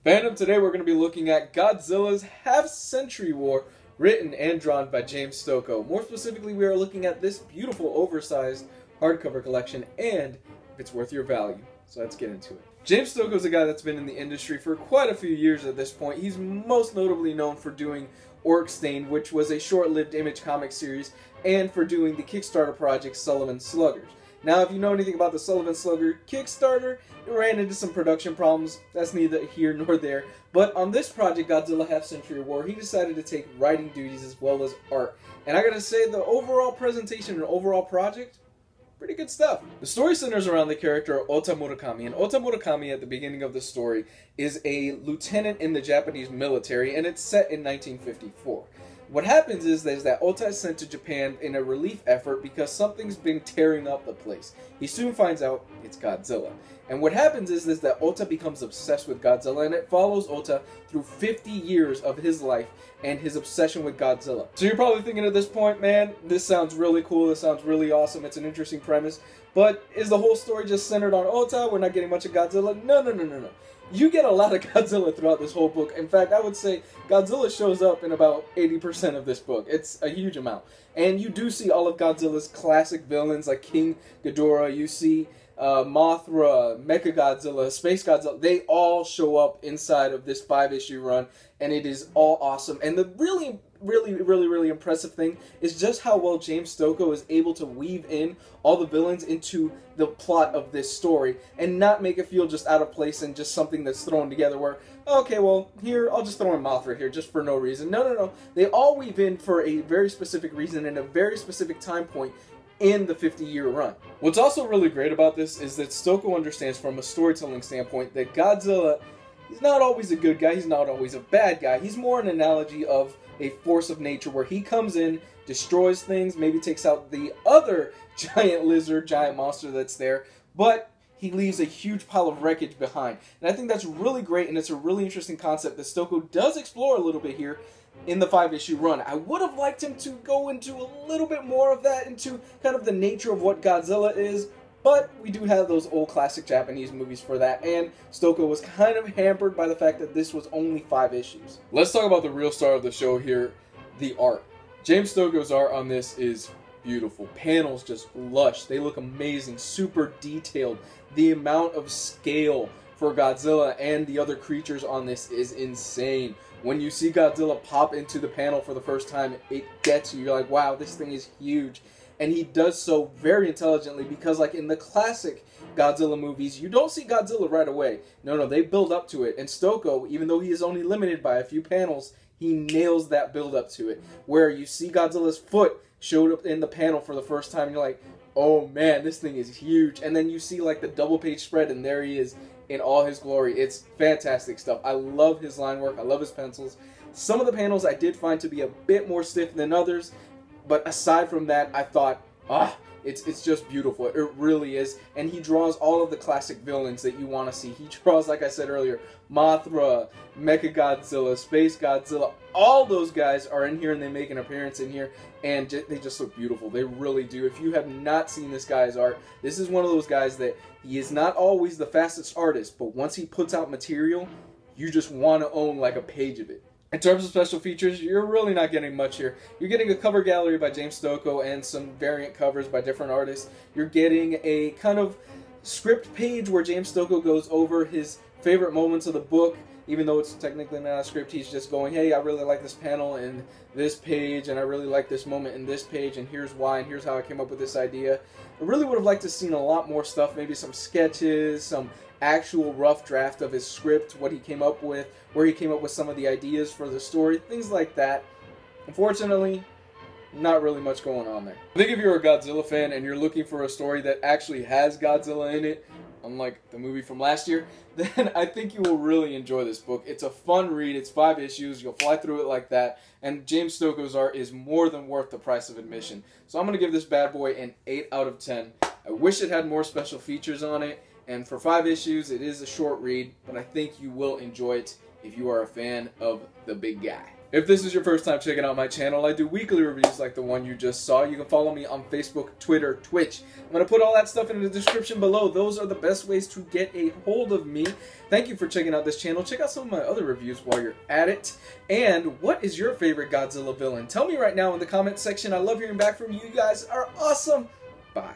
Fandom, today we're going to be looking at Godzilla's Half Century War, written and drawn by James Stokoe. More specifically, we are looking at this beautiful oversized hardcover collection and if it's worth your value. So let's get into it. James Stokoe is a guy that's been in the industry for quite a few years at this point. He's most notably known for doing Orc Stained, which was a short-lived Image comic series, and for doing the Kickstarter project Sullivan Sluggers. Now, if you know anything about the Sullivan Slugger Kickstarter, it ran into some production problems. That's neither here nor there. But on this project, Godzilla Half Century War, he decided to take writing duties as well as art. And I gotta say, the overall presentation and overall project, pretty good stuff. The story centers around the character Ota Murakami, and Ota Murakami at the beginning of the story is a lieutenant in the Japanese military, and it's set in 1954. What happens is that Ota is sent to Japan in a relief effort because something's been tearing up the place. He soon finds out it's Godzilla. And what happens is that Ota becomes obsessed with Godzilla, and it follows Ota through 50 years of his life and his obsession with Godzilla. So you're probably thinking at this point, man, this sounds really cool, this sounds really awesome, it's an interesting premise, but is the whole story just centered on Ota? We're not getting much of Godzilla? No. You get a lot of Godzilla throughout this whole book. In fact, I would say Godzilla shows up in about 80% of this book. It's a huge amount. And you do see all of Godzilla's classic villains like King Ghidorah. You see Mothra, Mechagodzilla, Space Godzilla. They all show up inside of this 5-issue run, and it is all awesome. And the really impressive thing is just how well James Stokoe is able to weave in all the villains into the plot of this story and not make it feel just out of place and just something that's thrown together where, okay, well, here, I'll just throw in Mothra here just for no reason. No. They all weave in for a very specific reason and a very specific time point in the 50-year run. What's also really great about this is that Stokoe understands from a storytelling standpoint that Godzilla, he's not always a good guy, he's not always a bad guy. He's more an analogy of a force of nature where he comes in, destroys things, maybe takes out the other giant lizard, giant monster that's there, but he leaves a huge pile of wreckage behind. And I think that's really great, and it's a really interesting concept that Stokoe does explore a little bit here in the 5-issue run. I would have liked him to go into a little bit more of that, into kind of the nature of what Godzilla is, but we do have those old classic Japanese movies for that, and Stokoe was kind of hampered by the fact that this was only 5 issues. Let's talk about the real star of the show here, the art. James Stokoe's art on this is beautiful. Panels just lush. They look amazing, super detailed. The amount of scale for Godzilla and the other creatures on this is insane. When you see Godzilla pop into the panel for the first time, it gets you. You're like, wow, this thing is huge. And he does so very intelligently because, like in the classic Godzilla movies, you don't see Godzilla right away. No, they build up to it. And Stokoe, even though he is only limited by a few panels, he nails that build up to it. Where you see Godzilla's foot showed up in the panel for the first time, and you're like, oh man, this thing is huge. And then you see like the double page spread, and there he is in all his glory. It's fantastic stuff. I love his line work. I love his pencils. Some of the panels I did find to be a bit more stiff than others, but aside from that, I thought, it's just beautiful. It really is. And he draws all of the classic villains that you want to see. He draws, like I said earlier, Mothra, Mechagodzilla, Space Godzilla. All those guys are in here, and they make an appearance in here, and they just look beautiful. They really do. If you have not seen this guy's art, this is one of those guys that he is not always the fastest artist, but once he puts out material, you just want to own like a page of it. In terms of special features, you're really not getting much here. You're getting a cover gallery by James Stokoe and some variant covers by different artists. You're getting a kind of script page where James Stokoe goes over his favorite moments of the book. Even though it's technically not a script, he's just going, hey, I really like this panel in this page, and I really like this moment in this page, and here's why, and here's how I came up with this idea. I really would have liked to have seen a lot more stuff, maybe some sketches, some actual rough draft of his script, what he came up with, where he came up with some of the ideas for the story, things like that. Unfortunately, not really much going on there. I think if you're a Godzilla fan and you're looking for a story that actually has Godzilla in it, unlike the movie from last year, then I think you will really enjoy this book. It's a fun read. It's 5 issues. You'll fly through it like that. And James Stokoe's art is more than worth the price of admission. So I'm going to give this bad boy an 8 out of 10. I wish it had more special features on it. And for 5 issues, it is a short read, but I think you will enjoy it if you are a fan of the big guy. If this is your first time checking out my channel, I do weekly reviews like the one you just saw. You can follow me on Facebook, Twitter, Twitch. I'm going to put all that stuff in the description below. Those are the best ways to get a hold of me. Thank you for checking out this channel. Check out some of my other reviews while you're at it. And what is your favorite Godzilla villain? Tell me right now in the comment section. I love hearing back from you. You guys are awesome. Bye.